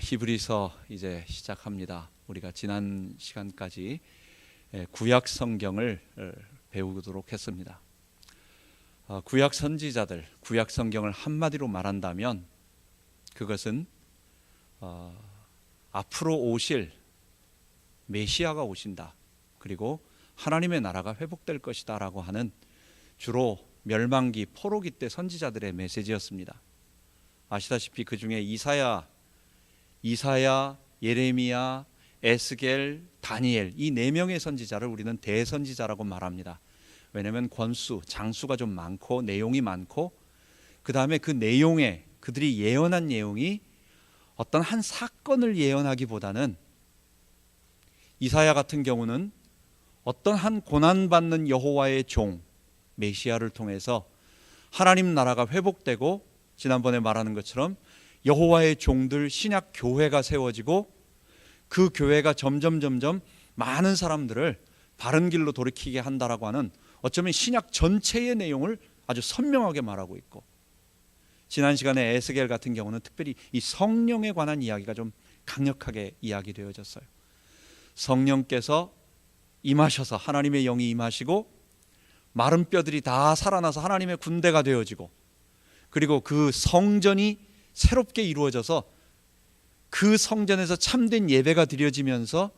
히브리서 이제 시작합니다. 우리가 지난 시간까지 구약 성경을 배우도록 했습니다. 구약 선지자들, 구약 성경을 한마디로 말한다면 그것은 앞으로 오실 메시아가 오신다, 그리고 하나님의 나라가 회복될 것이다 라고 하는 주로 멸망기, 포로기 때 선지자들의 메시지였습니다. 아시다시피 그 중에 이사야, 예레미야, 에스겔, 다니엘, 이 4명의 선지자를 우리는 대선지자라고 말합니다. 왜냐하면 권수, 장수가 좀 많고 내용이 많고, 그 다음에 그 내용에 그들이 예언한 내용이 어떤 한 사건을 예언하기보다는, 이사야 같은 경우는 어떤 한 고난받는 여호와의 종 메시아를 통해서 하나님 나라가 회복되고, 지난번에 말하는 것처럼 여호와의 종들 신약 교회가 세워지고, 그 교회가 점점 많은 사람들을 바른 길로 돌이키게 한다라고 하는, 어쩌면 신약 전체의 내용을 아주 선명하게 말하고 있고, 지난 시간에 에스겔 같은 경우는 특별히 이 성령에 관한 이야기가 좀 강력하게 이야기되어졌어요. 성령께서 임하셔서 하나님의 영이 임하시고 마른 뼈들이 다 살아나서 하나님의 군대가 되어지고, 그리고 그 성전이 새롭게 이루어져서 그 성전에서 참된 예배가 드려지면서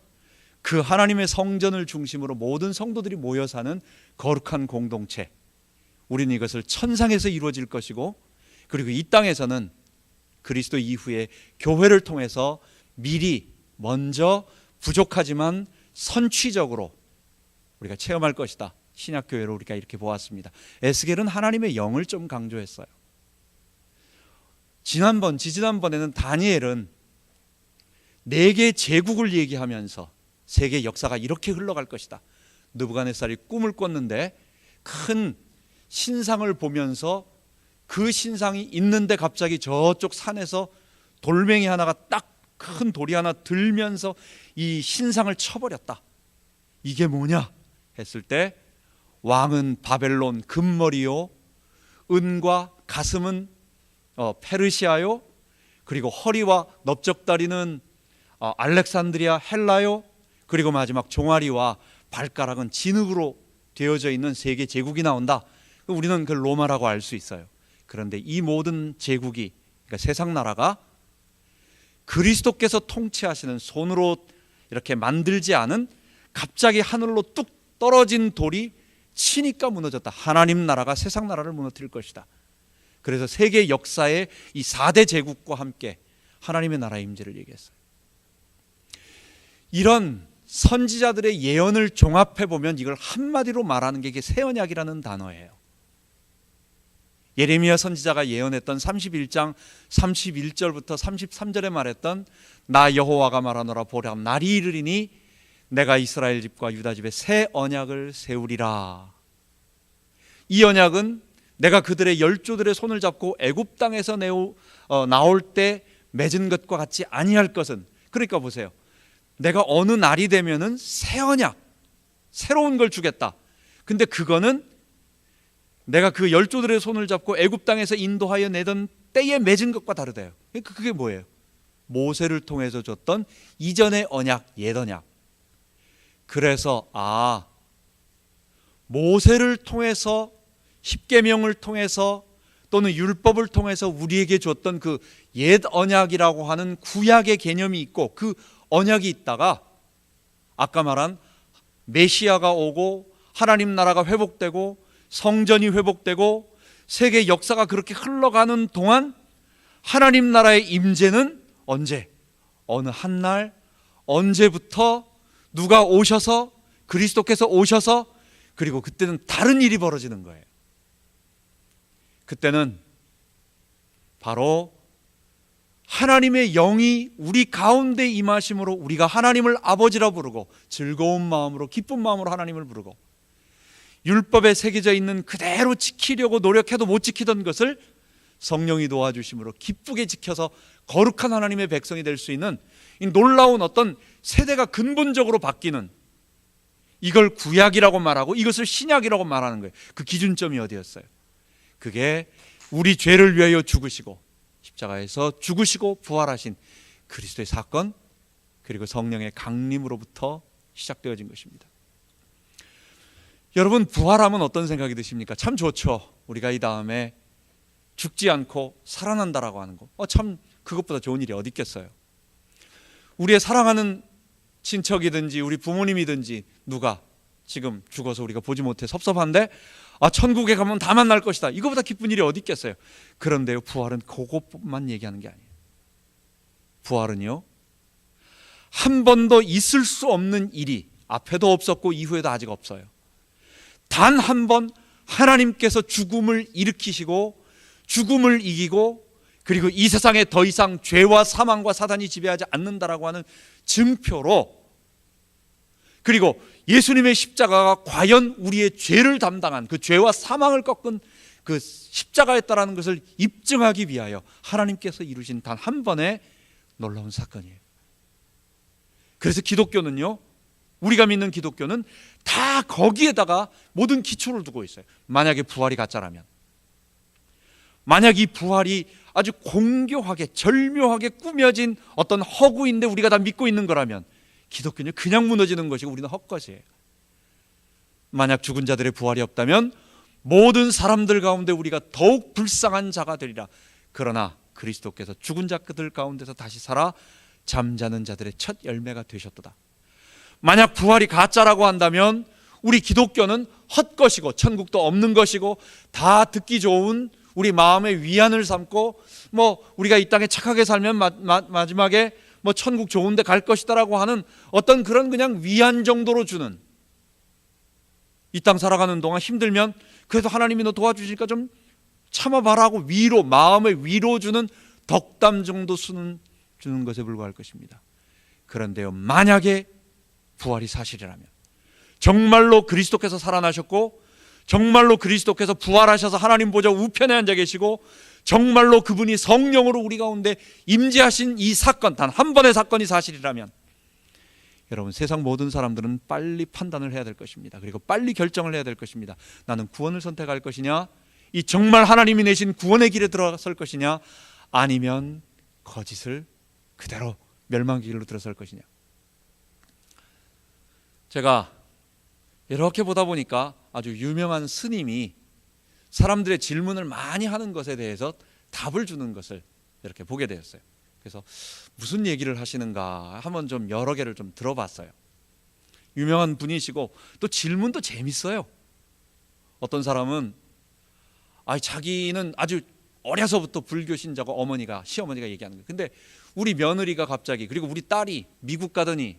그 하나님의 성전을 중심으로 모든 성도들이 모여 사는 거룩한 공동체, 우리는 이것을 천상에서 이루어질 것이고, 그리고 이 땅에서는 그리스도 이후에 교회를 통해서 미리 먼저 부족하지만 선취적으로 우리가 체험할 것이다. 신약교회로 우리가 이렇게 보았습니다. 에스겔은 하나님의 영을 좀 강조했어요. 지지난번에는 다니엘은 4개의 제국을 얘기하면서 세계 역사가 이렇게 흘러갈 것이다. 느부갓네살이 꿈을 꿨는데 큰 신상을 보면서 그 신상이 있는데 갑자기 저쪽 산에서 돌멩이 하나가 딱 큰 돌이 하나 들면서 이 신상을 쳐버렸다. 이게 뭐냐 했을 때, 왕은 바벨론 금머리요, 은과 가슴은 페르시아요, 그리고 허리와 넓적다리는 알렉산드리아 헬라요, 그리고 마지막 종아리와 발가락은 진흙으로 되어져 있는 3개 제국이 나온다. 우리는 그 로마라고 알 수 있어요. 그런데 이 모든 제국이, 그러니까 세상 나라가 그리스도께서 통치하시는, 손으로 이렇게 만들지 않은 갑자기 하늘로 뚝 떨어진 돌이 치니까 무너졌다. 하나님 나라가 세상 나라를 무너뜨릴 것이다. 그래서 세계 역사의 이 4대 제국과 함께 하나님의 나라의 임재를 얘기했어요. 이런 선지자들의 예언을 종합해 보면 이걸 한마디로 말하는 게 이게 새 언약이라는 단어예요. 예레미야 선지자가 예언했던 31장 31절부터 33절에 말했던 나 여호와가 말하노라, 보라 날이 이르리니 내가 이스라엘 집과 유다 집에 새 언약을 세우리라. 이 언약은 내가 그들의 열조들의 손을 잡고 애굽 땅에서 나올 때 맺은 것과 같지 아니할 것은, 그러니까 보세요, 내가 어느 날이 되면은 새 언약, 새로운 걸 주겠다. 근데 그거는 내가 그 열조들의 손을 잡고 애굽 땅에서 인도하여 내던 때에 맺은 것과 다르대요. 그게 뭐예요? 모세를 통해서 줬던 이전의 언약, 옛 언약. 그래서 모세를 통해서, 십계명을 통해서, 또는 율법을 통해서 우리에게 줬던 그 옛 언약이라고 하는 구약의 개념이 있고, 그 언약이 있다가 아까 말한 메시아가 오고 하나님 나라가 회복되고 성전이 회복되고 세계 역사가 그렇게 흘러가는 동안 하나님 나라의 임재는 언제, 어느 한 날, 언제부터 누가 오셔서, 그리스도께서 오셔서, 그리고 그때는 다른 일이 벌어지는 거예요. 그때는 바로 하나님의 영이 우리 가운데 임하심으로 우리가 하나님을 아버지라 부르고, 즐거운 마음으로, 기쁜 마음으로 하나님을 부르고, 율법에 새겨져 있는 그대로 지키려고 노력해도 못 지키던 것을 성령이 도와주심으로 기쁘게 지켜서 거룩한 하나님의 백성이 될 수 있는 이 놀라운 어떤 세대가 근본적으로 바뀌는, 이걸 구약이라고 말하고 이것을 신약이라고 말하는 거예요. 그 기준점이 어디였어요? 그게 우리 죄를 위하여 죽으시고 십자가에서 죽으시고 부활하신 그리스도의 사건 그리고 성령의 강림으로부터 시작되어진 것입니다. 여러분, 부활하면 어떤 생각이 드십니까? 참 좋죠. 우리가 이 다음에 죽지 않고 살아난다라고 하는 거. 참 그것보다 좋은 일이 어디 있겠어요. 우리의 사랑하는 친척이든지 우리 부모님이든지 누가 지금 죽어서 우리가 보지 못해 섭섭한데 천국에 가면 다 만날 것이다. 이거보다 기쁜 일이 어디 있겠어요. 그런데요, 부활은 그것만 얘기하는 게 아니에요. 부활은요, 한 번도 있을 수 없는 일이 앞에도 없었고 이후에도 아직 없어요. 단 한 번 하나님께서 죽음을 일으키시고 죽음을 이기고 그리고 이 세상에 더 이상 죄와 사망과 사단이 지배하지 않는다라고 하는 증표로, 그리고 예수님의 십자가가 과연 우리의 죄를 담당한 그 죄와 사망을 꺾은 그 십자가였다라는 것을 입증하기 위하여 하나님께서 이루신 단 한 번의 놀라운 사건이에요. 그래서 기독교는요, 우리가 믿는 기독교는 다 거기에다가 모든 기초를 두고 있어요. 만약에 부활이 가짜라면, 만약 이 부활이 아주 공교하게 절묘하게 꾸며진 어떤 허구인데 우리가 다 믿고 있는 거라면 기독교는 그냥 무너지는 것이고 우리는 헛것이에요. 만약 죽은 자들의 부활이 없다면 모든 사람들 가운데 우리가 더욱 불쌍한 자가 되리라. 그러나 그리스도께서 죽은 자들 가운데서 다시 살아 잠자는 자들의 첫 열매가 되셨도다. 만약 부활이 가짜라고 한다면 우리 기독교는 헛것이고 천국도 없는 것이고 다 듣기 좋은 우리 마음의 위안을 삼고 우리가 이 땅에 착하게 살면 마지막에 천국 좋은 데 갈 것이다라고 하는 어떤 그런 그냥 위안 정도로 주는, 이 땅 살아가는 동안 힘들면 그래도 하나님이 너 도와주시니까 좀 참아봐라 하고 위로, 마음의 위로 주는 덕담 정도 주는 것에 불과할 것입니다. 그런데요, 만약에 부활이 사실이라면, 정말로 그리스도께서 살아나셨고 정말로 그리스도께서 부활하셔서 하나님 보좌 우편에 앉아 계시고 정말로 그분이 성령으로 우리 가운데 임재하신 이 사건, 단 한 번의 사건이 사실이라면 여러분, 세상 모든 사람들은 빨리 판단을 해야 될 것입니다. 그리고 빨리 결정을 해야 될 것입니다. 나는 구원을 선택할 것이냐, 이 정말 하나님이 내신 구원의 길에 들어설 것이냐, 아니면 거짓을 그대로 멸망의 길로 들어설 것이냐. 제가 이렇게 보다 보니까 아주 유명한 스님이 사람들의 질문을 많이 하는 것에 대해서 답을 주는 것을 이렇게 보게 되었어요. 그래서 무슨 얘기를 하시는가 한번 좀 여러 개를 좀 들어봤어요. 유명한 분이시고 또 질문도 재밌어요. 어떤 사람은 자기는 아주 어려서부터 불교 신자고 시어머니가 얘기하는 거예요. 근데 우리 며느리가 갑자기, 그리고 우리 딸이 미국 가더니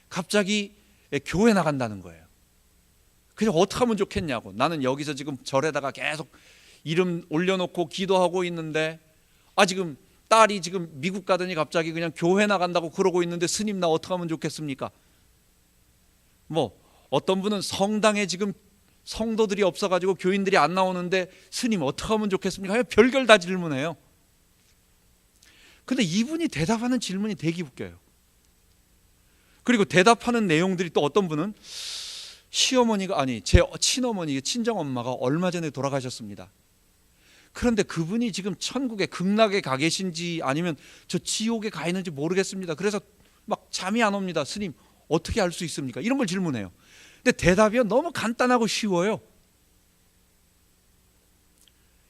갑자기 교회 나간다는 거예요. 그냥 어떻게 하면 좋겠냐고. 나는 여기서 지금 절에다가 계속 이름 올려놓고 기도하고 있는데 지금 딸이 지금 미국 가더니 갑자기 그냥 교회 나간다고 그러고 있는데 스님 나 어떻게 하면 좋겠습니까? 어떤 분은 성당에 지금 성도들이 없어가지고 교인들이 안 나오는데 스님 어떻게 하면 좋겠습니까? 별걸 다 질문해요. 근데 이분이 대답하는 질문이 되게 웃겨요. 그리고 대답하는 내용들이 또 어떤 분은 제 친어머니, 친정엄마가 얼마 전에 돌아가셨습니다. 그런데 그분이 지금 천국에 극락에 가 계신지 아니면 저 지옥에 가 있는지 모르겠습니다. 그래서 막 잠이 안 옵니다. 스님 어떻게 알 수 있습니까? 이런 걸 질문해요. 근데 대답이 너무 간단하고 쉬워요.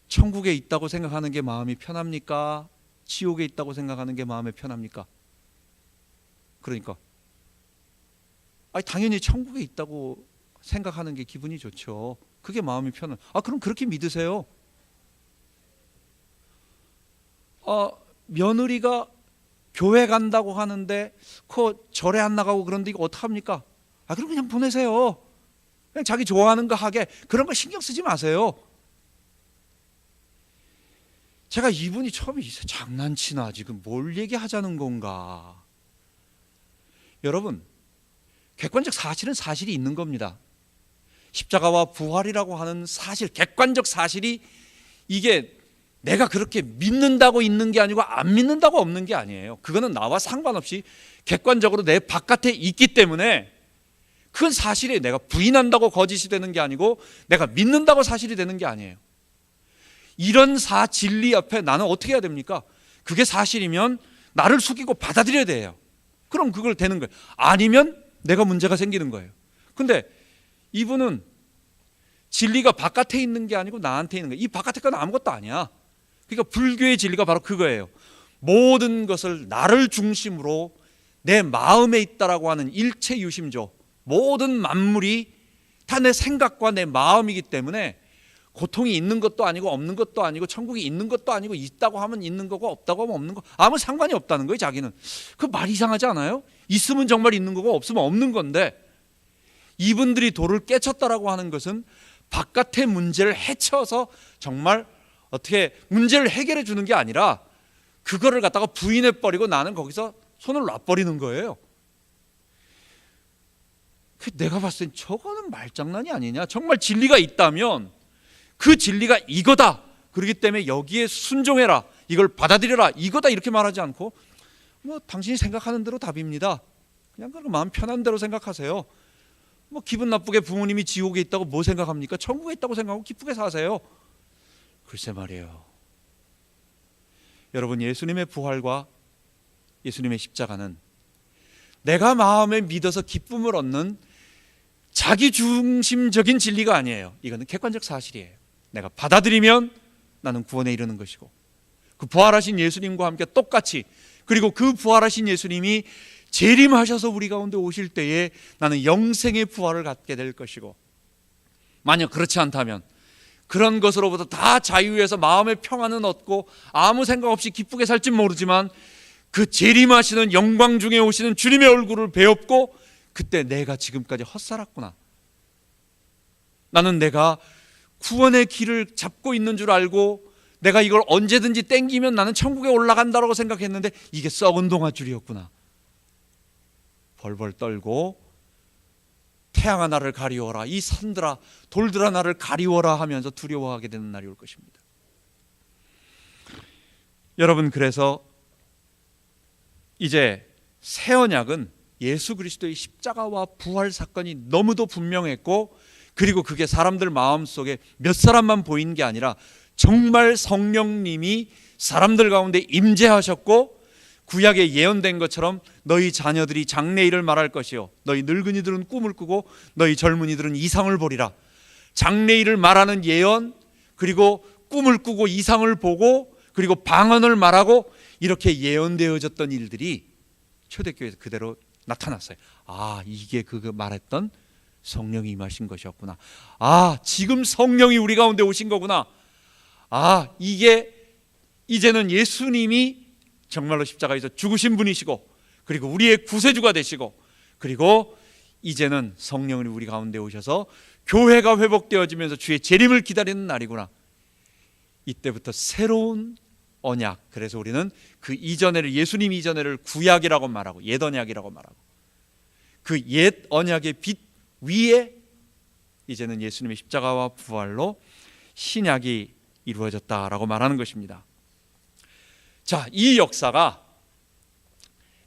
천국에 있다고 생각하는 게 마음이 편합니까? 지옥에 있다고 생각하는 게 마음이 편합니까? 그러니까 당연히 천국에 있다고 생각하는 게 기분이 좋죠. 그게 마음이 편한. 그럼 그렇게 믿으세요. 며느리가 교회 간다고 하는데 절에 안 나가고 그런데 이거 어떡합니까? 그럼 그냥 보내세요. 그냥 자기 좋아하는 거 하게. 그런 거 신경 쓰지 마세요. 제가 이분이 처음에 장난치나 지금 뭘 얘기하자는 건가. 여러분, 객관적 사실은 사실이 있는 겁니다. 십자가와 부활이라고 하는 사실, 객관적 사실이 이게 내가 그렇게 믿는다고 있는 게 아니고 안 믿는다고 없는 게 아니에요. 그거는 나와 상관없이 객관적으로 내 바깥에 있기 때문에 그건 사실이에요. 내가 부인한다고 거짓이 되는 게 아니고 내가 믿는다고 사실이 되는 게 아니에요. 이런 진리 앞에 나는 어떻게 해야 됩니까? 그게 사실이면 나를 숙이고 받아들여야 돼요. 그럼 그걸 되는 거예요. 아니면 내가 문제가 생기는 거예요. 근데 이분은 진리가 바깥에 있는 게 아니고 나한테 있는 거예요. 이 바깥에 건 아무것도 아니야. 그러니까 불교의 진리가 바로 그거예요. 모든 것을 나를 중심으로 내 마음에 있다라고 하는 일체 유심조, 모든 만물이 다 내 생각과 내 마음이기 때문에 고통이 있는 것도 아니고 없는 것도 아니고 천국이 있는 것도 아니고 있다고 하면 있는 거고 없다고 하면 없는 거 아무 상관이 없다는 거예요. 자기는 그 말 이상하지 않아요? 있으면 정말 있는 거고 없으면 없는 건데, 이분들이 도를 깨쳤다라고 하는 것은 바깥의 문제를 헤쳐서 정말 어떻게 문제를 해결해 주는 게 아니라 그거를 갖다가 부인해 버리고 나는 거기서 손을 놔버리는 거예요. 내가 봤을 땐 저거는 말장난이 아니냐. 정말 진리가 있다면 그 진리가 이거다, 그렇기 때문에 여기에 순종해라, 이걸 받아들여라, 이거다, 이렇게 말하지 않고 뭐 당신이 생각하는 대로 답입니다, 그냥 그렇게 마음 편한 대로 생각하세요. 뭐 기분 나쁘게 부모님이 지옥에 있다고 뭐 생각합니까? 천국에 있다고 생각하고 기쁘게 사세요. 글쎄 말이에요. 여러분, 예수님의 부활과 예수님의 십자가는 내가 마음에 믿어서 기쁨을 얻는 자기중심적인 진리가 아니에요. 이거는 객관적 사실이에요. 내가 받아들이면 나는 구원에 이르는 것이고, 그 부활하신 예수님과 함께 똑같이, 그리고 그 부활하신 예수님이 재림하셔서 우리 가운데 오실 때에 나는 영생의 부활을 갖게 될 것이고, 만약 그렇지 않다면 그런 것으로부터 다 자유해서 마음의 평안은 얻고 아무 생각 없이 기쁘게 살진 모르지만 그 재림하시는 영광 중에 오시는 주님의 얼굴을 배웠고, 그때 내가 지금까지 헛살았구나, 나는 내가 구원의 길을 잡고 있는 줄 알고 내가 이걸 언제든지 땡기면 나는 천국에 올라간다고 생각했는데 이게 썩은 동아줄이었구나, 벌벌 떨고 태양아 나를 가리워라, 이 산들아 돌들아 나를 가리워라 하면서 두려워하게 되는 날이 올 것입니다. 여러분, 그래서 이제 새 언약은 예수 그리스도의 십자가와 부활 사건이 너무도 분명했고, 그리고 그게 사람들 마음속에 몇 사람만 보인 게 아니라 정말 성령님이 사람들 가운데 임재하셨고, 구약에 예언된 것처럼 너희 자녀들이 장래일을 말할 것이요 너희 늙은이들은 꿈을 꾸고 너희 젊은이들은 이상을 보리라. 장래일을 말하는 예언, 그리고 꿈을 꾸고 이상을 보고, 그리고 방언을 말하고, 이렇게 예언되어졌던 일들이 초대교회에서 그대로 나타났어요. 아, 이게 그 말했던 성령이 임하신 것이었구나. 아, 지금 성령이 우리 가운데 오신 거구나. 아, 이게 이제는 예수님이 정말로 십자가에서 죽으신 분이시고, 그리고 우리의 구세주가 되시고, 그리고 이제는 성령이 우리 가운데 오셔서 교회가 회복되어지면서 주의 재림을 기다리는 날이구나. 이때부터 새로운 언약, 그래서 우리는 그 이전에를, 예수님 이전에를 구약이라고 말하고 옛 언약이라고 말하고, 그 옛 언약의 빛 위에 이제는 예수님의 십자가와 부활로 신약이 이루어졌다라고 말하는 것입니다. 자, 이 역사가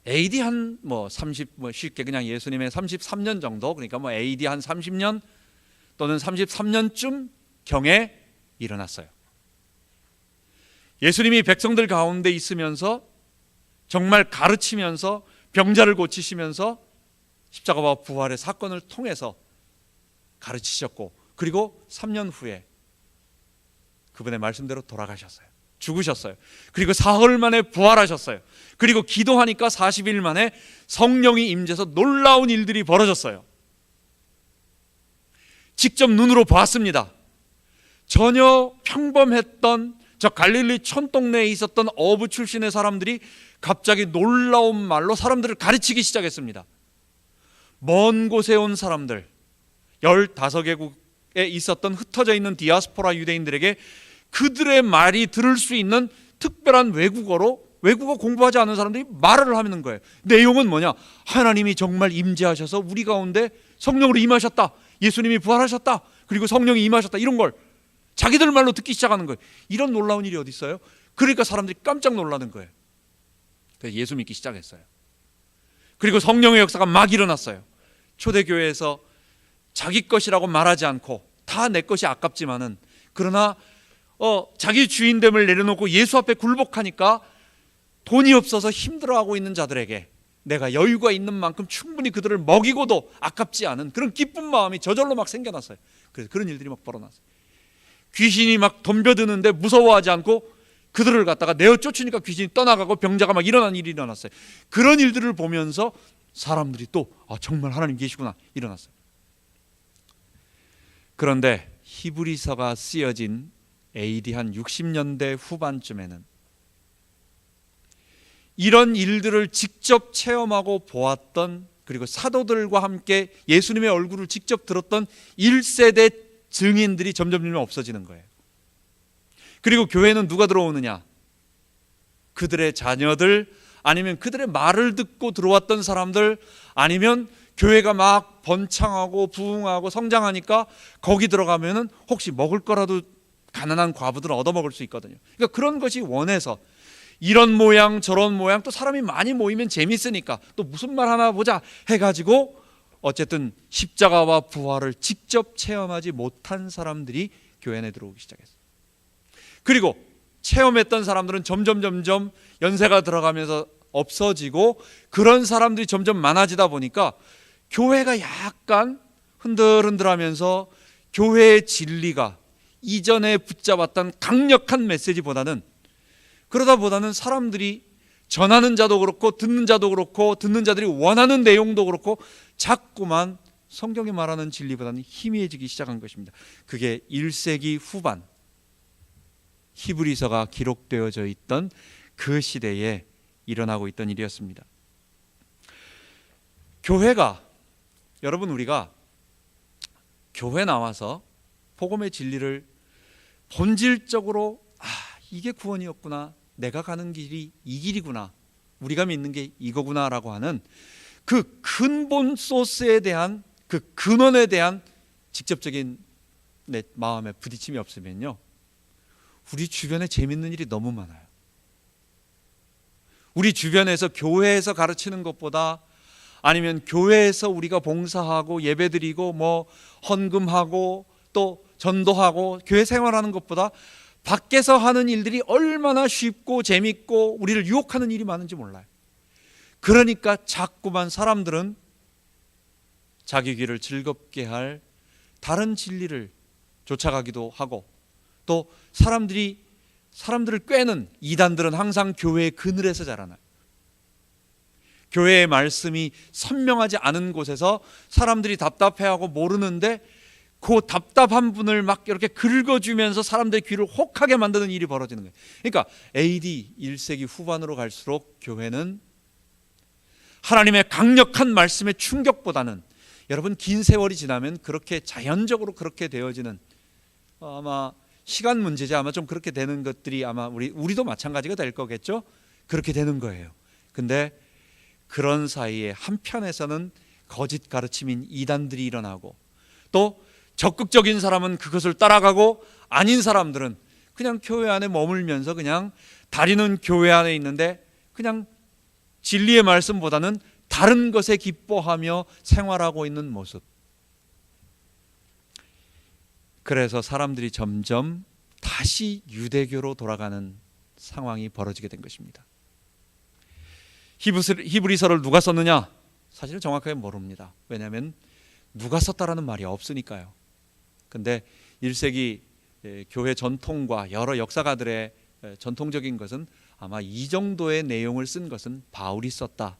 AD 한 30, 쉽게 그냥 예수님의 33년 정도, 그러니까 AD 한 30년 또는 33년쯤 경에 일어났어요. 예수님이 백성들 가운데 있으면서 정말 가르치면서 병자를 고치시면서 십자가와 부활의 사건을 통해서 가르치셨고, 그리고 3년 후에 그분의 말씀대로 돌아가셨어요. 죽으셨어요. 그리고 사흘 만에 부활하셨어요. 그리고 기도하니까 40일 만에 성령이 임재해서 놀라운 일들이 벌어졌어요. 직접 눈으로 보았습니다. 전혀 평범했던 저 갈릴리 촌동네에 있었던 어부 출신의 사람들이 갑자기 놀라운 말로 사람들을 가르치기 시작했습니다. 먼 곳에 온 사람들, 15개국에 있었던 흩어져 있는 디아스포라 유대인들에게 그들의 말이 들을 수 있는 특별한 외국어로, 외국어 공부하지 않은 사람들이 말을 하는 거예요. 내용은 뭐냐? 하나님이 정말 임재하셔서 우리 가운데 성령으로 임하셨다, 예수님이 부활하셨다, 그리고 성령이 임하셨다, 이런 걸 자기들 말로 듣기 시작하는 거예요. 이런 놀라운 일이 어디 있어요? 그러니까 사람들이 깜짝 놀라는 거예요. 그래서 예수 믿기 시작했어요. 그리고 성령의 역사가 막 일어났어요. 초대교회에서 자기 것이라고 말하지 않고 다 내 것이 아깝지만은, 그러나 자기 주인됨을 내려놓고 예수 앞에 굴복하니까 돈이 없어서 힘들어하고 있는 자들에게 내가 여유가 있는 만큼 충분히 그들을 먹이고도 아깝지 않은 그런 기쁜 마음이 저절로 막 생겨났어요. 그래서 그런 일들이 막 벌어났어요. 귀신이 막 덤벼드는데 무서워하지 않고 그들을 갖다가 내어 쫓으니까 귀신이 떠나가고 병자가 막 일어난 일이 일어났어요. 그런 일들을 보면서 사람들이 또 정말 하나님 계시구나 일어났어요. 그런데 히브리서가 쓰여진 AD 한 60년대 후반쯤에는 이런 일들을 직접 체험하고 보았던, 그리고 사도들과 함께 예수님의 얼굴을 직접 들었던 1세대 증인들이 점점 없어지는 거예요. 그리고 교회는 누가 들어오느냐? 그들의 자녀들, 아니면 그들의 말을 듣고 들어왔던 사람들, 아니면 교회가 막 번창하고 부흥하고 성장하니까 거기 들어가면은 혹시 먹을 거라도 가난한 과부들은 얻어먹을 수 있거든요. 그러니까 그런 것이 원해서 이런 모양 저런 모양, 또 사람이 많이 모이면 재밌으니까 또 무슨 말 하나 보자 해가지고 어쨌든 십자가와 부활을 직접 체험하지 못한 사람들이 교회 안에 들어오기 시작했어요. 그리고 체험했던 사람들은 점점 연세가 들어가면서 없어지고 그런 사람들이 점점 많아지다 보니까 교회가 약간 흔들흔들하면서 교회의 진리가 이전에 붙잡았던 강력한 메시지보다는, 그러다보다는 사람들이 전하는 자도 그렇고 듣는 자도 그렇고 듣는 자들이 원하는 내용도 그렇고 자꾸만 성경이 말하는 진리보다는 희미해지기 시작한 것입니다. 그게 1세기 후반 히브리서가 기록되어져 있던 그 시대에 일어나고 있던 일이었습니다. 교회가, 여러분, 우리가 교회 나와서 복음의 진리를 본질적으로 이게 구원이었구나, 내가 가는 길이 이 길이구나, 우리가 믿는 게 이거구나 라고 하는 그 근본 소스에 대한, 그 근원에 대한 직접적인 내 마음에 부딪힘이 없으면요, 우리 주변에 재밌는 일이 너무 많아요. 우리 주변에서 교회에서 가르치는 것보다, 아니면 교회에서 우리가 봉사하고 예배드리고 뭐 헌금하고 또 전도하고 교회 생활하는 것보다 밖에서 하는 일들이 얼마나 쉽고 재밌고 우리를 유혹하는 일이 많은지 몰라요. 그러니까 자꾸만 사람들은 자기 귀를 즐겁게 할 다른 진리를 쫓아가기도 하고, 또 사람들을 꿰는 이단들은 항상 교회의 그늘에서 자라나요. 교회의 말씀이 선명하지 않은 곳에서 사람들이 답답해하고 모르는데 그 답답한 분을 막 이렇게 긁어주면서 사람들의 귀를 혹하게 만드는 일이 벌어지는 거예요. 그러니까 AD 1세기 후반으로 갈수록 교회는 하나님의 강력한 말씀의 충격보다는, 여러분, 긴 세월이 지나면 그렇게 자연적으로 그렇게 되어지는, 아마 시간 문제지 아마 좀 그렇게 되는 것들이 아마 우리도 마찬가지가 될 거겠죠. 그렇게 되는 거예요. 근데 그런 사이에 한편에서는 거짓 가르침인 이단들이 일어나고, 또 적극적인 사람은 그것을 따라가고 아닌 사람들은 그냥 교회 안에 머물면서 그냥 다리는 교회 안에 있는데 그냥 진리의 말씀보다는 다른 것에 기뻐하며 생활하고 있는 모습. 그래서 사람들이 점점 다시 유대교로 돌아가는 상황이 벌어지게 된 것입니다. 히브리서를 누가 썼느냐? 사실은 정확하게 모릅니다. 왜냐하면 누가 썼다라는 말이 없으니까요. 근데 1세기 교회 전통과 여러 역사가들의 전통적인 것은 아마 이 정도의 내용을 쓴 것은 바울이 썼다.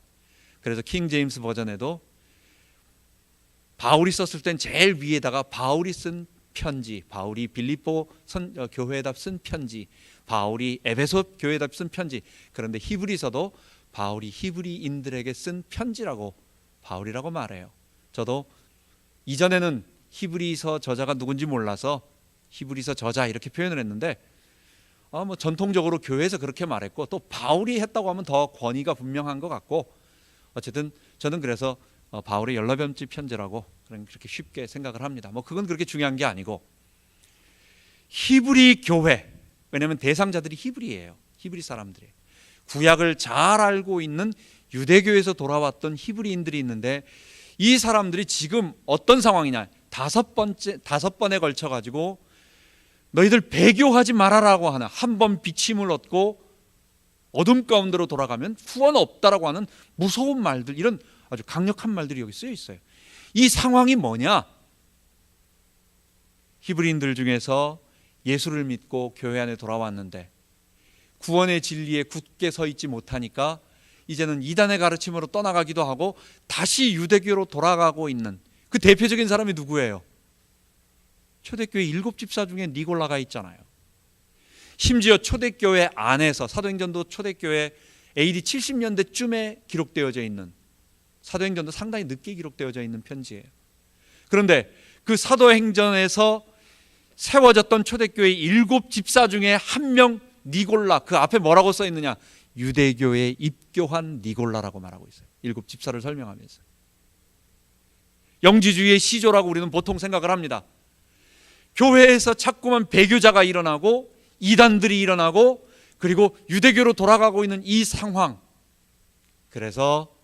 그래서 킹 제임스 버전에도 바울이 썼을 땐 제일 위에다가 바울이 쓴 편지, 바울이 빌립보 교회에다 쓴 편지, 바울이 에베소 교회에다 쓴 편지. 그런데 히브리서도 바울이 히브리인들에게 쓴 편지라고 바울이라고 말해요. 저도 이전에는 히브리서 저자가 누군지 몰라서 히브리서 저자 이렇게 표현을 했는데 뭐 전통적으로 교회에서 그렇게 말했고, 또 바울이 했다고 하면 더 권위가 분명한 것 같고, 어쨌든 저는 그래서 바울의 열라변지 편지라고 그렇게 쉽게 생각을 합니다. 뭐 그건 그렇게 중요한 게 아니고, 히브리 교회, 왜냐하면 대상자들이 히브리예요. 히브리 사람들이에요. 구약을 잘 알고 있는 유대교에서 돌아왔던 히브리인들이 있는데, 이 사람들이 지금 어떤 상황이냐? 다섯 번에 걸쳐 가지고 너희들 배교하지 말아라고 하는, 한 번 비침을 얻고 어둠 가운데로 돌아가면 후원 없다라고 하는 무서운 말들, 이런 아주 강력한 말들이 여기 쓰여 있어요. 이 상황이 뭐냐? 히브리인들 중에서 예수를 믿고 교회 안에 돌아왔는데 구원의 진리에 굳게 서 있지 못하니까 이제는 이단의 가르침으로 떠나가기도 하고 다시 유대교로 돌아가고 있는 그 대표적인 사람이 누구예요? 초대교회 7집사 중에 니골라가 있잖아요. 심지어 초대교회 안에서, 사도행전도 초대교회 AD 70년대쯤에 기록되어져 있는, 사도행전도 상당히 늦게 기록되어져 있는 편지예요. 그런데 그 사도행전에서 세워졌던 초대교회 7집사 중에 한 명, 니골라, 그 앞에 뭐라고 써 있느냐? 유대교에 입교한 니골라라고 말하고 있어요. 7집사를 설명하면서. 영지주의의 시조라고 우리는 보통 생각을 합니다. 교회에서 자꾸만 배교자가 일어나고 이단들이 일어나고 그리고 유대교로 돌아가고 있는 이 상황, 그래서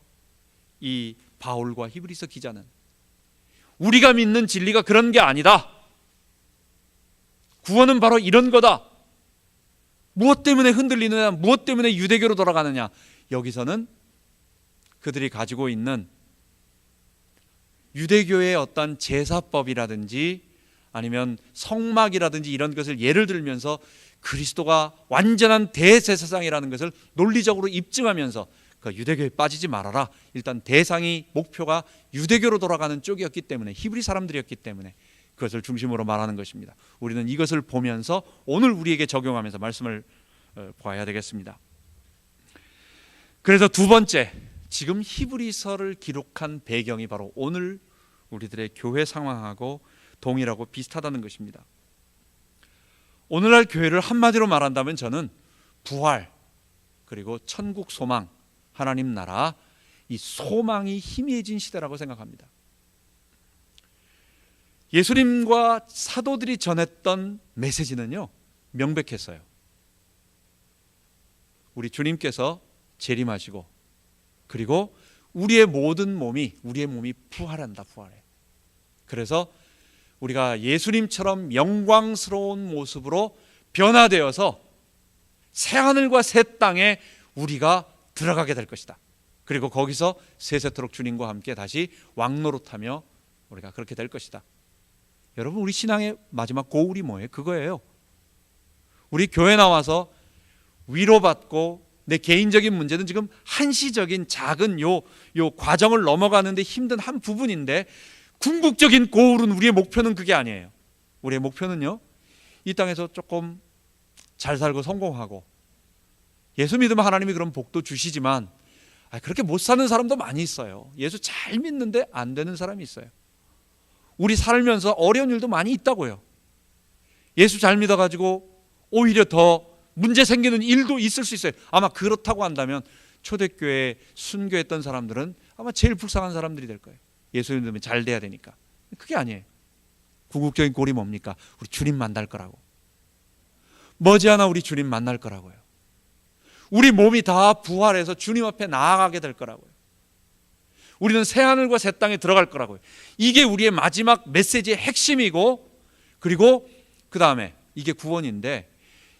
이 바울과 히브리서 기자는 우리가 믿는 진리가 그런 게 아니다, 구원은 바로 이런 거다, 무엇 때문에 흔들리느냐, 무엇 때문에 유대교로 돌아가느냐, 여기서는 그들이 가지고 있는 유대교의 어떤 제사법이라든지 아니면 성막이라든지 이런 것을 예를 들면서 그리스도가 완전한 대제사장이라는 것을 논리적으로 입증하면서 그 유대교에 빠지지 말아라, 일단 대상이, 목표가 유대교로 돌아가는 쪽이었기 때문에, 히브리 사람들이었기 때문에 그것을 중심으로 말하는 것입니다. 우리는 이것을 보면서 오늘 우리에게 적용하면서 말씀을 봐야 되겠습니다. 그래서 두 번째, 지금 히브리서를 기록한 배경이 바로 오늘 우리들의 교회 상황하고 동일하고 비슷하다는 것입니다. 오늘날 교회를 한마디로 말한다면 저는 부활, 그리고 천국 소망, 하나님 나라, 이 소망이 희미해진 시대라고 생각합니다. 예수님과 사도들이 전했던 메시지는요, 명백했어요. 우리 주님께서 재림하시고 그리고 우리의 모든 몸이 부활한다, 부활해. 그래서 우리가 예수님처럼 영광스러운 모습으로 변화되어서 새하늘과 새 땅에 우리가 들어가게 될 것이다. 그리고 거기서 세세토록 주님과 함께 다시 왕노릇하며 우리가 그렇게 될 것이다. 여러분, 우리 신앙의 마지막 고울이 뭐예요? 그거예요. 우리 교회 나와서 위로받고 내 개인적인 문제는 지금 한시적인 작은 요 과정을 넘어가는데 힘든 한 부분인데, 궁극적인 고울은, 우리의 목표는 그게 아니에요. 우리의 목표는요, 이 땅에서 조금 잘 살고 성공하고, 예수 믿으면 하나님이 그런 복도 주시지만 그렇게 못 사는 사람도 많이 있어요. 예수 잘 믿는데 안 되는 사람이 있어요. 우리 살면서 어려운 일도 많이 있다고요. 예수 잘 믿어가지고 오히려 더 문제 생기는 일도 있을 수 있어요. 아마 그렇다고 한다면 초대교회에 순교했던 사람들은 아마 제일 불쌍한 사람들이 될 거예요. 예수 믿으면 잘 돼야 되니까. 그게 아니에요. 궁극적인 골이 뭡니까? 우리 주님 만날 거라고. 머지않아 우리 주님 만날 거라고요. 우리 몸이 다 부활해서 주님 앞에 나아가게 될 거라고요. 우리는 새하늘과 새 땅에 들어갈 거라고요. 이게 우리의 마지막 메시지의 핵심이고, 그리고 그 다음에 이게 구원인데,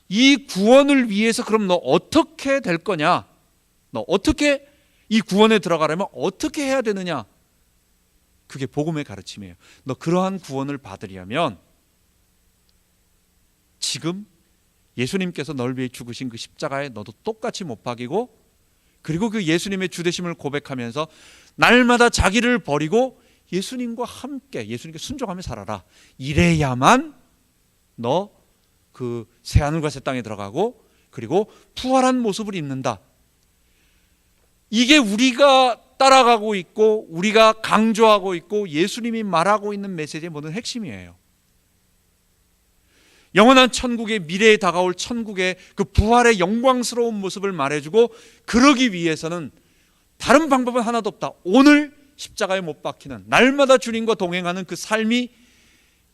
이 구원을 위해서 그럼 너 어떻게 될 거냐? 너 어떻게 이 구원에 들어가려면 어떻게 해야 되느냐? 그게 복음의 가르침이에요. 너 그러한 구원을 받으려면 지금 예수님께서 널 위해 죽으신 그 십자가에 너도 똑같이 못 박이고, 그리고 그 예수님의 주되심을 고백하면서 날마다 자기를 버리고 예수님과 함께, 예수님께 순종하며 살아라. 이래야만 너 그 새하늘과 새 땅에 들어가고 그리고 부활한 모습을 입는다. 이게 우리가 따라가고 있고 우리가 강조하고 있고 예수님이 말하고 있는 메시지의 모든 핵심이에요. 영원한 천국의, 미래에 다가올 천국의 그 부활의 영광스러운 모습을 말해주고, 그러기 위해서는 다른 방법은 하나도 없다. 오늘 십자가에 못 박히는, 날마다 주님과 동행하는 그 삶이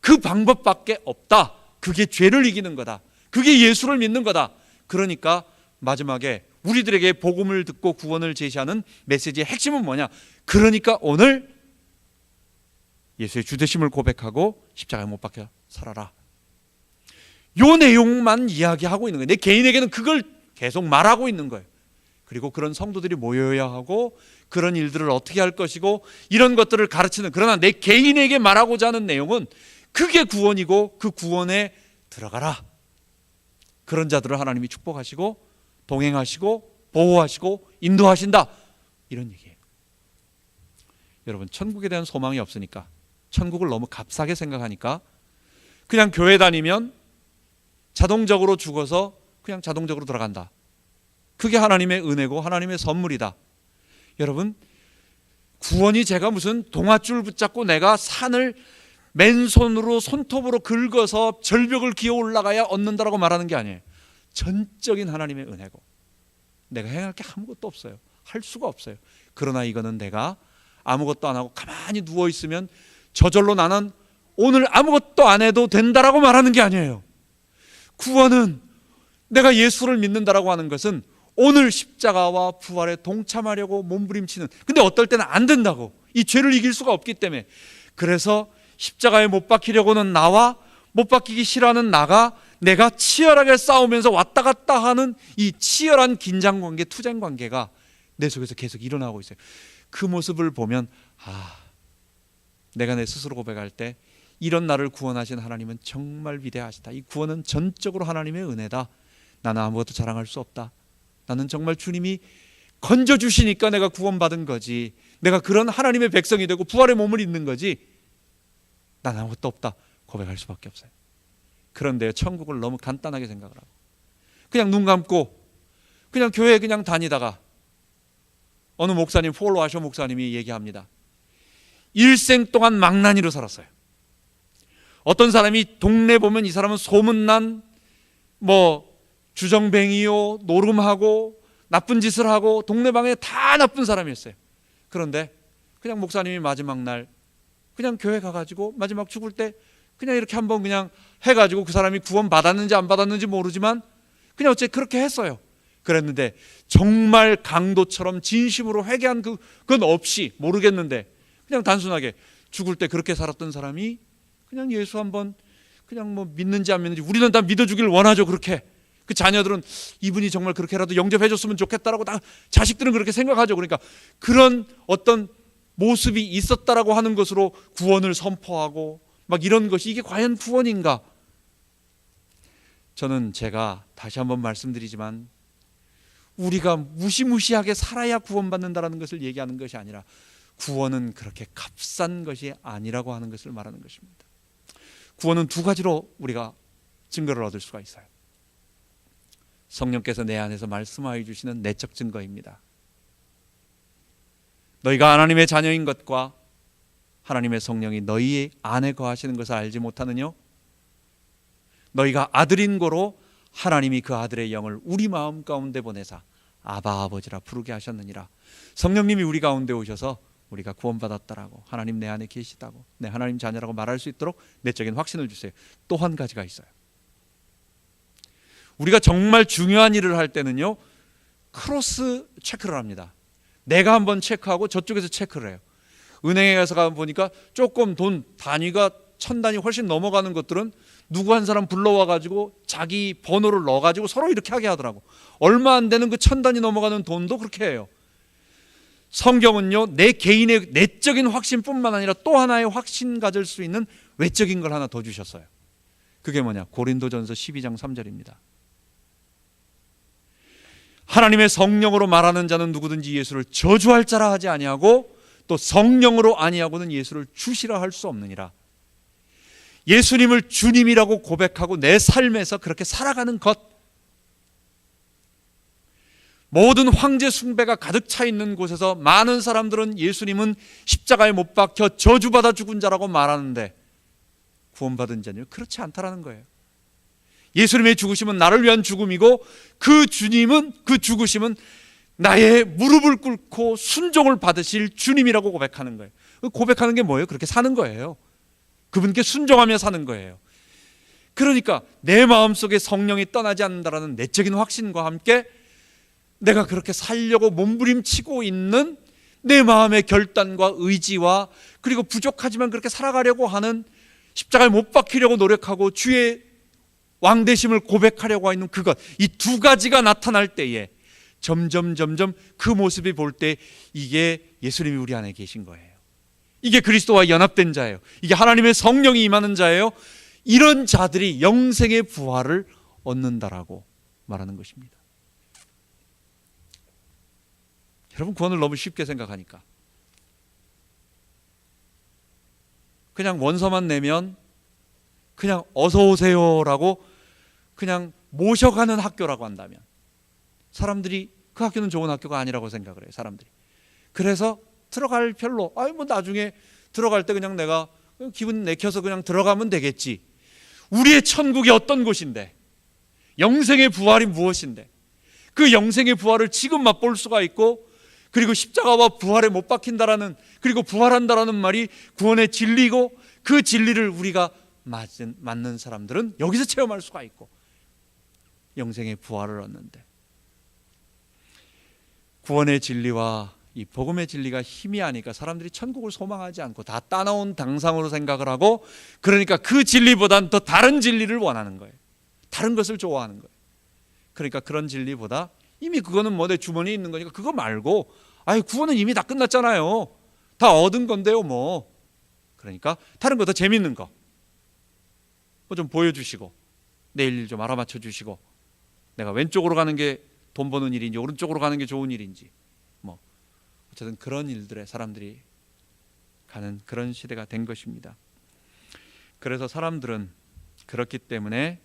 그 방법밖에 없다. 그게 죄를 이기는 거다. 그게 예수를 믿는 거다. 그러니까 마지막에 우리들에게 복음을 듣고 구원을 제시하는 메시지의 핵심은 뭐냐? 그러니까 오늘 예수의 주되심을 고백하고 십자가에 못 박혀 살아라. 요 내용만 이야기하고 있는 거예요. 내 개인에게는 그걸 계속 말하고 있는 거예요. 그리고 그런 성도들이 모여야 하고 그런 일들을 어떻게 할 것이고 이런 것들을 가르치는, 그러나 내 개인에게 말하고자 하는 내용은 그게 구원이고 그 구원에 들어가라. 그런 자들을 하나님이 축복하시고 동행하시고 보호하시고 인도하신다, 이런 얘기예요. 여러분, 천국에 대한 소망이 없으니까, 천국을 너무 값싸게 생각하니까 그냥 교회 다니면 자동적으로 죽어서 그냥 자동적으로 들어간다. 그게 하나님의 은혜고 하나님의 선물이다. 여러분, 구원이 제가 무슨 동아줄 붙잡고 내가 산을 맨손으로 손톱으로 긁어서 절벽을 기어 올라가야 얻는다라고 말하는 게 아니에요. 전적인 하나님의 은혜고 내가 행할 게 아무것도 없어요. 할 수가 없어요. 그러나 이거는 내가 아무것도 안 하고 가만히 누워 있으면 저절로 나는 오늘 아무것도 안 해도 된다라고 말하는 게 아니에요. 구원은 내가 예수를 믿는다라고 하는 것은 오늘 십자가와 부활에 동참하려고 몸부림치는, 근데 어떨 때는 안 된다고, 이 죄를 이길 수가 없기 때문에. 그래서 십자가에 못 박히려고는 나와 못 박히기 싫어하는 나가 내가 치열하게 싸우면서 왔다 갔다 하는 이 치열한 긴장관계, 투쟁관계가 내 속에서 계속 일어나고 있어요. 그 모습을 보면 내가 내 스스로 고백할 때 이런 나를 구원하신 하나님은 정말 위대하시다. 이 구원은 전적으로 하나님의 은혜다. 나는 아무것도 자랑할 수 없다. 나는 정말 주님이 건져주시니까 내가 구원받은 거지, 내가 그런 하나님의 백성이 되고 부활의 몸을 입는 거지, 난 아무것도 없다 고백할 수밖에 없어요. 그런데 천국을 너무 간단하게 생각을 하고 그냥 눈 감고 그냥 교회에 그냥 다니다가 어느 목사님, 폴 와셔 목사님이 얘기합니다. 일생 동안 망나니로 살았어요. 어떤 사람이 동네 보면 이 사람은 소문난 주정뱅이요, 노름하고 나쁜 짓을 하고 동네방에 다 나쁜 사람이었어요. 그런데 그냥 목사님이 마지막 날 그냥 교회 가가지고 마지막 죽을 때 그냥 이렇게 한번 그냥 해가지고, 그 사람이 구원 받았는지 안 받았는지 모르지만 그냥 어째 그렇게 했어요. 그랬는데 정말 강도처럼 진심으로 회개한 그건 없이, 모르겠는데 그냥 단순하게 죽을 때 그렇게 살았던 사람이 그냥 예수 한번 그냥 믿는지 안 믿는지, 우리는 다 믿어주길 원하죠. 그렇게 그 자녀들은 이분이 정말 그렇게라도 영접해줬으면 좋겠다라고, 다 자식들은 그렇게 생각하죠. 그러니까 그런 어떤 모습이 있었다라고 하는 것으로 구원을 선포하고 막 이런 것이, 이게 과연 구원인가? 저는 제가 다시 한번 말씀드리지만 우리가 무시무시하게 살아야 구원받는다라는 것을 얘기하는 것이 아니라 구원은 그렇게 값싼 것이 아니라고 하는 것을 말하는 것입니다. 구원은 두 가지로 우리가 증거를 얻을 수가 있어요. 성령께서 내 안에서 말씀하여 주시는 내적 증거입니다. 너희가 하나님의 자녀인 것과 하나님의 성령이 너희 안에 거하시는 것을 알지 못하느뇨? 너희가 아들인 고로 하나님이 그 아들의 영을 우리 마음 가운데 보내사 아바 아버지라 부르게 하셨느니라. 성령님이 우리 가운데 오셔서 우리가 구원받았다라고, 하나님 내 안에 계시다고, 내 하나님 자녀라고 말할 수 있도록 내적인 확신을 주세요. 또 한 가지가 있어요. 우리가 정말 중요한 일을 할 때는요, 크로스 체크를 합니다. 내가 한번 체크하고 저쪽에서 체크를 해요. 은행에 가서 가보니까 조금 돈 단위가 1000단위 훨씬 넘어가는 것들은 누구 한 사람 불러와가지고 자기 번호를 넣어가지고 서로 이렇게 하게 하더라고. 얼마 안 되는 그 1000단위 넘어가는 돈도 그렇게 해요. 성경은요, 내 개인의 내적인 확신뿐만 아니라 또 하나의 확신 가질 수 있는 외적인 걸 하나 더 주셨어요. 그게 뭐냐? 고린도전서 12장 3절입니다. 하나님의 성령으로 말하는 자는 누구든지 예수를 저주할 자라 하지 아니하고 또 성령으로 아니하고는 예수를 주시라 할 수 없느니라. 예수님을 주님이라고 고백하고 내 삶에서 그렇게 살아가는 것, 모든 황제 숭배가 가득 차 있는 곳에서 많은 사람들은 예수님은 십자가에 못 박혀 저주받아 죽은 자라고 말하는데 구원받은 자는 그렇지 않다라는 거예요. 예수님의 죽으심은 나를 위한 죽음이고 그 주님은, 그 죽으심은 나의 무릎을 꿇고 순종을 받으실 주님이라고 고백하는 거예요. 고백하는 게 뭐예요? 그렇게 사는 거예요. 그분께 순종하며 사는 거예요. 그러니까 내 마음속에 성령이 떠나지 않는다라는 내적인 확신과 함께 내가 그렇게 살려고 몸부림치고 있는 내 마음의 결단과 의지와, 그리고 부족하지만 그렇게 살아가려고 하는, 십자가에 못 박히려고 노력하고 주의 왕대심을 고백하려고 하는 그것, 이 두 가지가 나타날 때에 점점 그 모습이 볼 때 이게 예수님이 우리 안에 계신 거예요. 이게 그리스도와 연합된 자예요. 이게 하나님의 성령이 임하는 자예요. 이런 자들이 영생의 부활을 얻는다라고 말하는 것입니다. 여러분, 구원을 너무 쉽게 생각하니까 그냥 원서만 내면 그냥 어서 오세요라고 그냥 모셔가는 학교라고 한다면 사람들이 그 학교는 좋은 학교가 아니라고 생각을 해요. 사람들이. 그래서 들어갈 별로 뭐 나중에 들어갈 때 그냥 내가 기분 내켜서 그냥 들어가면 되겠지. 우리의 천국이 어떤 곳인데, 영생의 부활이 무엇인데, 그 영생의 부활을 지금 맛볼 수가 있고, 그리고 십자가와 부활에 못 박힌다라는, 그리고 부활한다라는 말이 구원의 진리고, 그 진리를 우리가 맞는 사람들은 여기서 체험할 수가 있고 영생의 부활을 얻는데, 구원의 진리와 이 복음의 진리가 희미하니까 사람들이 천국을 소망하지 않고 다 따놓은 당상으로 생각을 하고, 그러니까 그 진리보단 더 다른 진리를 원하는 거예요. 다른 것을 좋아하는 거예요. 그러니까 그런 진리보다 이미 그거는 뭐 내 주머니에 있는 거니까 그거 말고, 구원은 이미 다 끝났잖아요. 다 얻은 건데요 뭐. 그러니까 다른 거 더 재밌는 거 뭐 좀 보여주시고, 내일 일 좀 알아맞혀 주시고, 내가 왼쪽으로 가는 게 돈 버는 일인지 오른쪽으로 가는 게 좋은 일인지, 뭐 어쨌든 그런 일들에 사람들이 가는 그런 시대가 된 것입니다. 그래서 사람들은 그렇기 때문에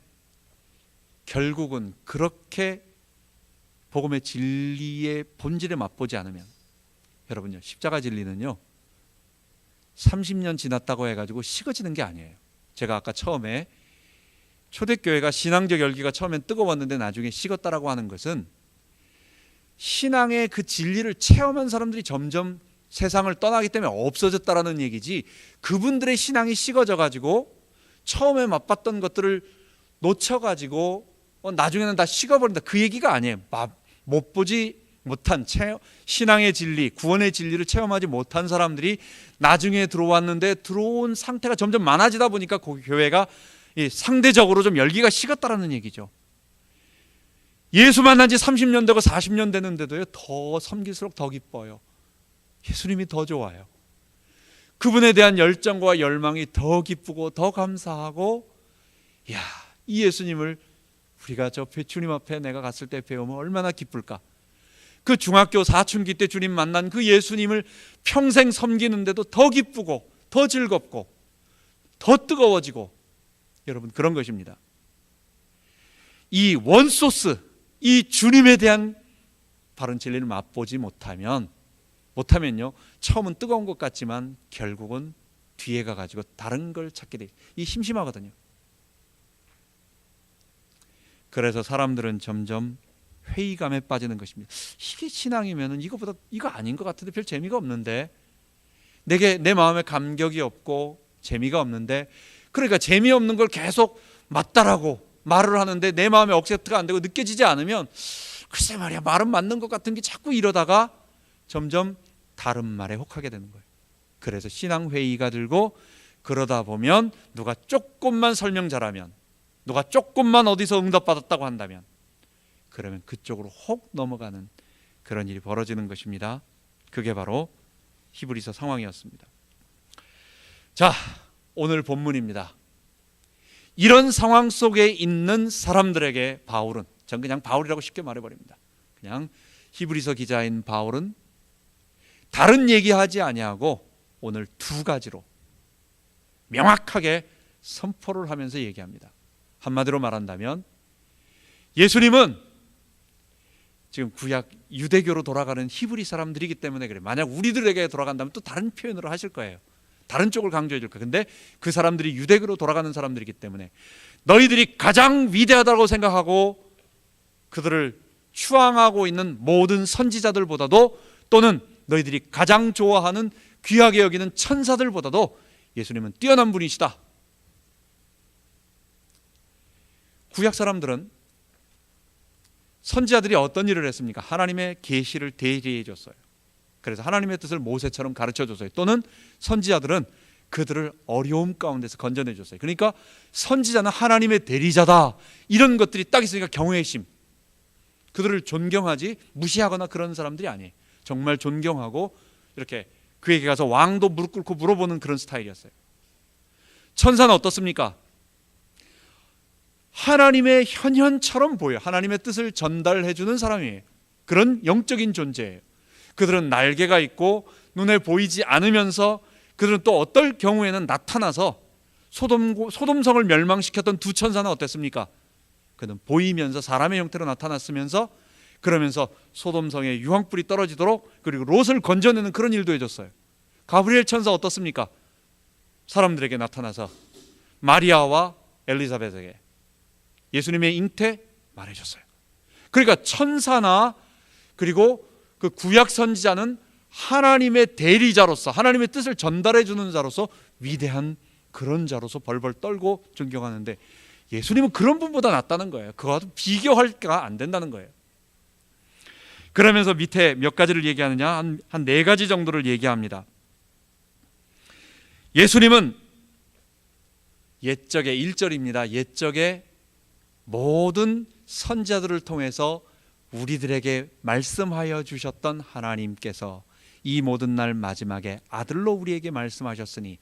결국은 그렇게 복음의 진리의 본질에 맛보지 않으면, 여러분요, 십자가 진리는요 30년 지났다고 해가지고 식어지는 게 아니에요. 제가 아까 처음에 초대교회가 신앙적 열기가 처음엔 뜨거웠는데 나중에 식었다라고 하는 것은, 신앙의 그 진리를 체험한 사람들이 점점 세상을 떠나기 때문에 없어졌다라는 얘기지, 그분들의 신앙이 식어져 가지고 처음에 맛봤던 것들을 놓쳐 가지고 나중에는 다 식어버린다, 그 얘기가 아니에요. 못 보지 못한 신앙의 진리, 구원의 진리를 체험하지 못한 사람들이 나중에 들어왔는데, 들어온 상태가 점점 많아지다 보니까 그 교회가 상대적으로 좀 열기가 식었다라는 얘기죠. 예수 만난 지 30년 되고 40년 되는데도요, 더 섬길수록 더 기뻐요. 예수님이 더 좋아요. 그분에 대한 열정과 열망이 더 기쁘고 더 감사하고, 이 예수님을 우리가 저 주님 앞에 내가 갔을 때 배우면 얼마나 기쁠까. 그 중학교 사춘기 때 주님 만난 그 예수님을 평생 섬기는데도 더 기쁘고 더 즐겁고 더 뜨거워지고, 여러분, 그런 것입니다. 이 원소스, 이 주님에 대한 바른 진리를 맛보지 못하면요, 처음은 뜨거운 것 같지만 결국은 뒤에 가가지고 다른 걸 찾게 돼요. 이 심심하거든요. 그래서 사람들은 점점 회의감에 빠지는 것입니다. 이게 신앙이면은 이거 아닌 것 같은데, 별 재미가 없는데, 내 마음에 감격이 없고 재미가 없는데, 그러니까 재미없는 걸 계속 맞다라고 말을 하는데 내 마음에 억셉트가 안 되고 느껴지지 않으면, 글쎄 말이야, 말은 맞는 것 같은 게 자꾸 이러다가 점점 다른 말에 혹하게 되는 거예요. 그래서 신앙회의가 들고, 그러다 보면 누가 조금만 설명 잘하면, 누가 조금만 어디서 응답받았다고 한다면, 그러면 그쪽으로 혹 넘어가는 그런 일이 벌어지는 것입니다. 그게 바로 히브리서 상황이었습니다. 자, 오늘 본문입니다. 이런 상황 속에 있는 사람들에게 바울은, 전 그냥 바울이라고 쉽게 말해버립니다. 그냥 히브리서 기자인 바울은 다른 얘기하지 아니하고 오늘 두 가지로 명확하게 선포를 하면서 얘기합니다. 한마디로 말한다면, 예수님은 지금 구약 유대교로 돌아가는 히브리 사람들이기 때문에 그래요. 만약 우리들에게 돌아간다면 또 다른 표현으로 하실 거예요. 다른 쪽을 강조해 줄 거예요. 근데 그 사람들이 유대교로 돌아가는 사람들이기 때문에, 너희들이 가장 위대하다고 생각하고 그들을 추앙하고 있는 모든 선지자들보다도, 또는 너희들이 가장 좋아하는 귀하게 여기는 천사들보다도 예수님은 뛰어난 분이시다. 구약 사람들은, 선지자들이 어떤 일을 했습니까? 하나님의 계시를 대리해 줬어요. 그래서 하나님의 뜻을 모세처럼 가르쳐 줬어요. 또는 선지자들은 그들을 어려움 가운데서 건져내 줬어요. 그러니까 선지자는 하나님의 대리자다, 이런 것들이 딱 있으니까 경외심, 그들을 존경하지 무시하거나 그런 사람들이 아니에요. 정말 존경하고 이렇게 그에게 가서 왕도 무릎 꿇고 물어보는 그런 스타일이었어요. 천사는 어떻습니까? 하나님의 현현처럼 보여 하나님의 뜻을 전달해 주는 사람이에요. 그런 영적인 존재예요. 그들은 날개가 있고 눈에 보이지 않으면서 그들은 또 어떨 경우에는 나타나서 소돔성을 멸망시켰던 두 천사는 어땠습니까? 그는 보이면서 사람의 형태로 나타났으면서 그러면서 소돔성에 유황불이 떨어지도록 그리고 롯을 건져내는 그런 일도 해줬어요. 가브리엘 천사 어떻습니까? 사람들에게 나타나서 마리아와 엘리사벳에게 예수님의 잉태 말해줬어요. 그러니까 천사나 그리고 그 구약 선지자는 하나님의 대리자로서 하나님의 뜻을 전달해 주는 자로서 위대한 그런 자로서 벌벌 떨고 존경하는데, 예수님은 그런 분보다 낫다는 거예요. 그와도 비교할까 안 된다는 거예요. 그러면서 밑에 몇 가지를 얘기하느냐, 한 4가지 정도를 얘기합니다. 예수님은 옛적에 1절입니다. 옛적에 모든 선지자들을 통해서 우리들에게 말씀하여 주셨던 하나님께서 이 모든 날 마지막에 아들로 우리에게 말씀하셨으니,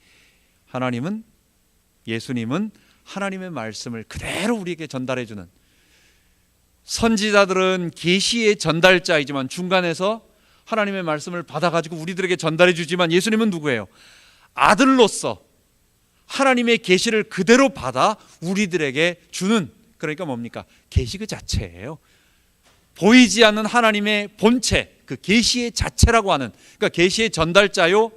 예수님은 하나님의 말씀을 그대로 우리에게 전달해 주는, 선지자들은 계시의 전달자이지만 중간에서 하나님의 말씀을 받아가지고 우리들에게 전달해 주지만, 예수님은 누구예요? 아들로서 하나님의 계시를 그대로 받아 우리들에게 주는, 그러니까 뭡니까? 계시 그 자체예요. 보이지 않는 하나님의 본체, 그 계시의 자체라고 하는, 그러니까 계시의 전달자요,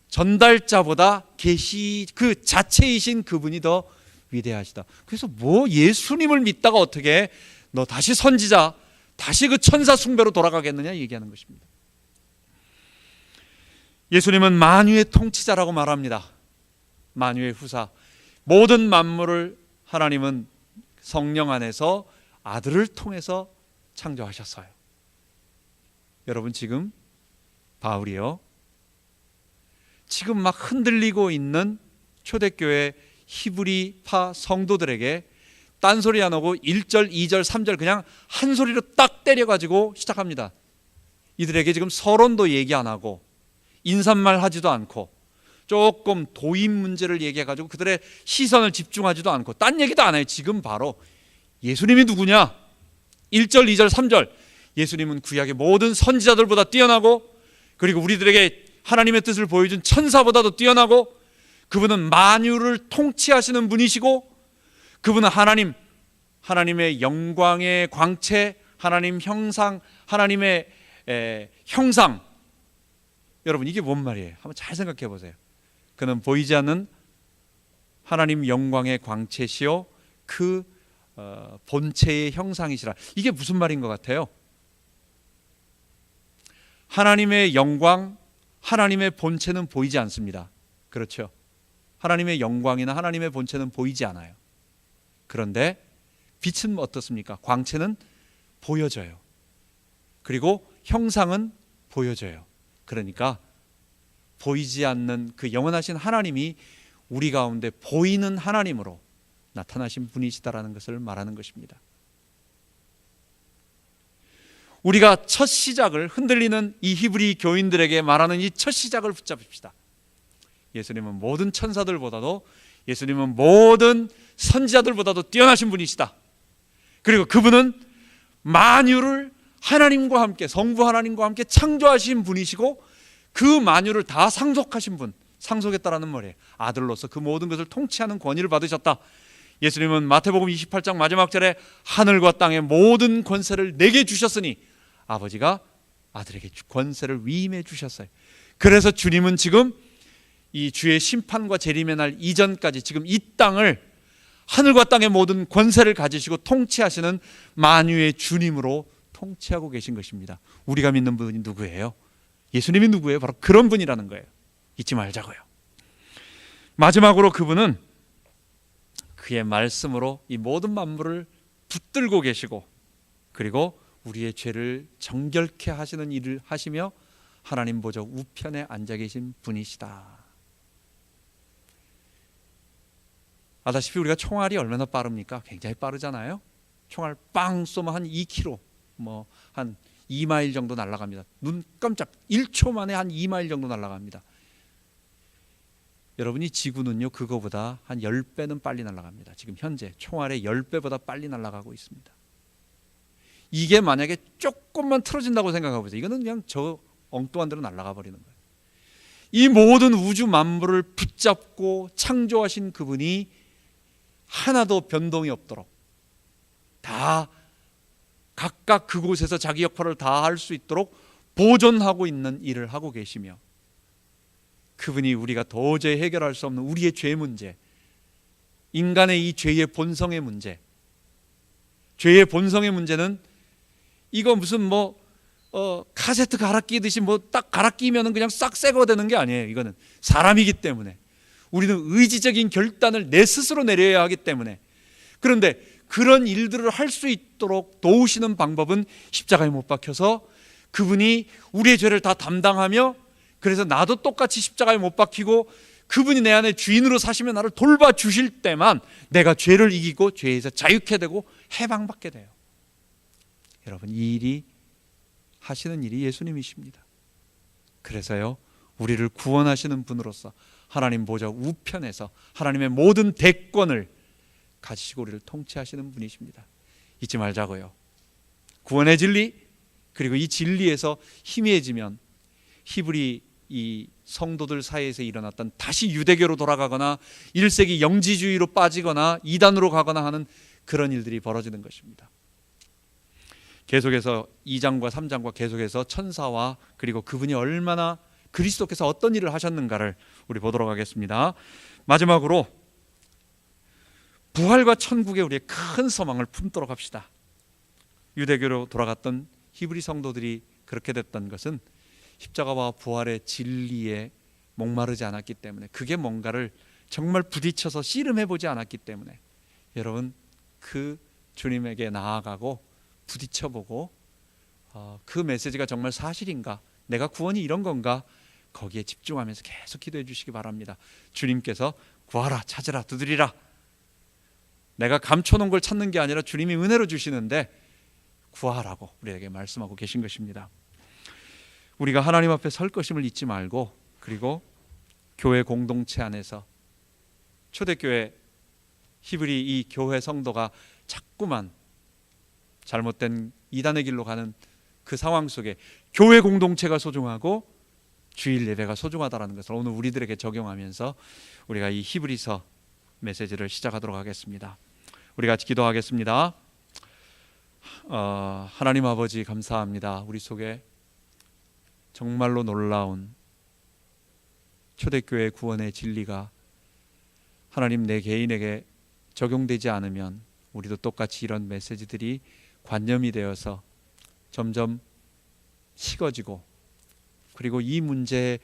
전달자보다 계시 그 자체이신 그분이 더 위대하시다. 그래서 예수님을 믿다가 어떻게 너 다시 선지자, 다시 그 천사 숭배로 돌아가겠느냐 얘기하는 것입니다. 예수님은 만유의 통치자라고 말합니다. 만유의 후사, 모든 만물을 하나님은 성령 안에서 아들을 통해서 창조하셨어요. 여러분, 지금 바울이요, 지금 막 흔들리고 있는 초대교회 히브리파 성도들에게 딴소리 안 하고 1절, 2절, 3절 그냥 한 소리로 딱 때려가지고 시작합니다. 이들에게 지금 서론도 얘기 안 하고 인사말 하지도 않고 조금 도입 문제를 얘기해가지고 그들의 시선을 집중하지도 않고 딴 얘기도 안 해요. 지금 바로 예수님이 누구냐? 1절, 2절, 3절, 예수님은 구약의 모든 선지자들보다 뛰어나고, 그리고 우리들에게 하나님의 뜻을 보여준 천사보다도 뛰어나고, 그분은 만유를 통치하시는 분이시고, 그분은 하나님의 영광의 광채, 하나님 형상, 하나님의 형상. 여러분, 이게 뭔 말이에요? 한번 잘 생각해 보세요. 그는 보이지 않는 하나님 영광의 광채시요 그 본체의 형상이시라. 이게 무슨 말인 것 같아요? 하나님의 영광, 하나님의 본체는 보이지 않습니다. 그렇죠? 하나님의 영광이나 하나님의 본체는 보이지 않아요. 그런데 빛은 어떻습니까? 광채는 보여져요. 그리고 형상은 보여져요. 그러니까 보이지 않는 그 영원하신 하나님이 우리 가운데 보이는 하나님으로 나타나신 분이시다라는 것을 말하는 것입니다. 우리가 첫 시작을, 흔들리는 이 히브리 교인들에게 말하는 이 첫 시작을 붙잡읍시다. 예수님은 모든 천사들보다도, 예수님은 모든 선지자들보다도 뛰어나신 분이시다. 그리고 그분은 만유를 하나님과 함께, 성부 하나님과 함께 창조하신 분이시고, 그 만유를 다 상속하신 분, 상속했다라는 말이에요. 아들로서 그 모든 것을 통치하는 권위를 받으셨다. 예수님은 마태복음 28장 마지막 절에 하늘과 땅의 모든 권세를 내게 주셨으니, 아버지가 아들에게 권세를 위임해 주셨어요. 그래서 주님은 지금 이 주의 심판과 재림의 날 이전까지 지금 이 땅을 하늘과 땅의 모든 권세를 가지시고 통치하시는 만유의 주님으로 통치하고 계신 것입니다. 우리가 믿는 분이 누구예요? 예수님이 누구예요? 바로 그런 분이라는 거예요. 잊지 말자고요. 마지막으로 그분은 그의 말씀으로 이 모든 만물을 붙들고 계시고, 그리고 우리의 죄를 정결케 하시는 일을 하시며 하나님 보좌 우편에 앉아 계신 분이시다. 아다시피 우리가 총알이 얼마나 빠릅니까? 굉장히 빠르잖아요. 총알 빵 쏘면 한 2km, 한 2마일 정도 날아갑니다. 눈 깜짝 1초 만에 한 2마일 정도 날아갑니다. 여러분이 지구는요, 그거보다 한 10배는 빨리 날아갑니다. 지금 현재 총알의 10배보다 빨리 날아가고 있습니다. 이게 만약에 조금만 틀어진다고 생각해 보세요. 이거는 그냥 저 엉뚱한 데로 날아가 버리는 거예요. 이 모든 우주 만물을 붙잡고 창조하신 그분이 하나도 변동이 없도록 다 각각 그곳에서 자기 역할을 다 할 수 있도록 보존하고 있는 일을 하고 계시며, 그분이 우리가 도저히 해결할 수 없는 우리의 죄 문제, 인간의 이 죄의 본성의 문제, 죄의 본성의 문제는 이거 무슨 카세트 갈아 끼듯이 딱 갈아 끼면은 그냥 싹 새거 되는 게 아니에요. 이거는 사람이기 때문에 우리는 의지적인 결단을 내 스스로 내려야 하기 때문에, 그런데 그런 일들을 할 수 있도록 도우시는 방법은 십자가에 못 박혀서 그분이 우리의 죄를 다 담당하며, 그래서 나도 똑같이 십자가에 못 박히고 그분이 내 안에 주인으로 사시며 나를 돌봐주실 때만 내가 죄를 이기고 죄에서 자유케 되고 해방받게 돼요. 여러분, 이 일이 하시는 일이 예수님이십니다. 그래서요, 우리를 구원하시는 분으로서 하나님 보좌 우편에서 하나님의 모든 대권을 가지시고 우리를 통치하시는 분이십니다. 잊지 말자고요. 구원의 진리, 그리고 이 진리에서 희미해지면 히브리 이 성도들 사이에서 일어났던 다시 유대교로 돌아가거나 1세기 영지주의로 빠지거나 이단으로 가거나 하는 그런 일들이 벌어지는 것입니다. 계속해서 2장과 3장과 계속해서 천사와 그리고 그분이 얼마나 그리스도께서 어떤 일을 하셨는가를 우리 보도록 하겠습니다. 마지막으로 부활과 천국에 우리의 큰 소망을 품도록 합시다. 유대교로 돌아갔던 히브리 성도들이 그렇게 됐던 것은 십자가와 부활의 진리에 목마르지 않았기 때문에, 그게 뭔가를 정말 부딪혀서 씨름해보지 않았기 때문에, 여러분, 그 주님에게 나아가고 부딪혀보고 그 메시지가 정말 사실인가, 내가 구원이 이런 건가, 거기에 집중하면서 계속 기도해 주시기 바랍니다. 주님께서 구하라, 찾으라, 두드리라, 내가 감춰놓은 걸 찾는 게 아니라 주님이 은혜로 주시는데 구하라고 우리에게 말씀하고 계신 것입니다. 우리가 하나님 앞에 설 것임을 잊지 말고, 그리고 교회 공동체 안에서 초대교회 히브리 이 교회 성도가 자꾸만 잘못된 이단의 길로 가는 그 상황 속에 교회 공동체가 소중하고 주일 예배가 소중하다는 것을 오늘 우리들에게 적용하면서 우리가 이 히브리서 메시지를 시작하도록 하겠습니다. 우리 같이 기도하겠습니다. 하나님 아버지, 감사합니다. 우리 속에 정말로 놀라운 초대교회 구원의 진리가 하나님 내 개인에게 적용되지 않으면 우리도 똑같이 이런 메시지들이 관념이 되어서 점점 식어지고, 그리고 이 문제,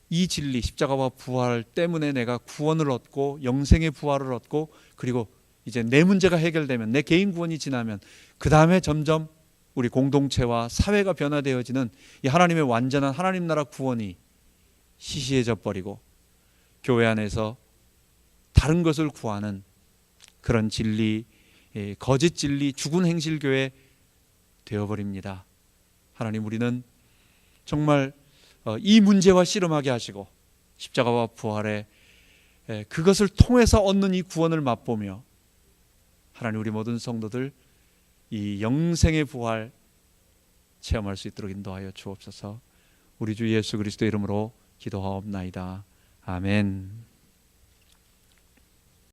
이 진리, 십자가와 부활 때문에 내가 구원을 얻고 영생의 부활을 얻고, 그리고 이제 내 문제가 해결되면, 내 개인 구원이 지나면 그 다음에 점점 우리 공동체와 사회가 변화되어지는 이 하나님의 완전한 하나님 나라 구원이 시시해져 버리고 교회 안에서 다른 것을 구하는 그런 진리, 거짓 진리, 죽은 행실교회 되어버립니다. 하나님, 우리는 정말 이 문제와 씨름하게 하시고 십자가와 부활의 그것을 통해서 얻는 이 구원을 맛보며, 하나님, 우리 모든 성도들 이 영생의 부활 체험할 수 있도록 인도하여 주옵소서. 우리 주 예수 그리스도 이름으로 기도하옵나이다. 아멘.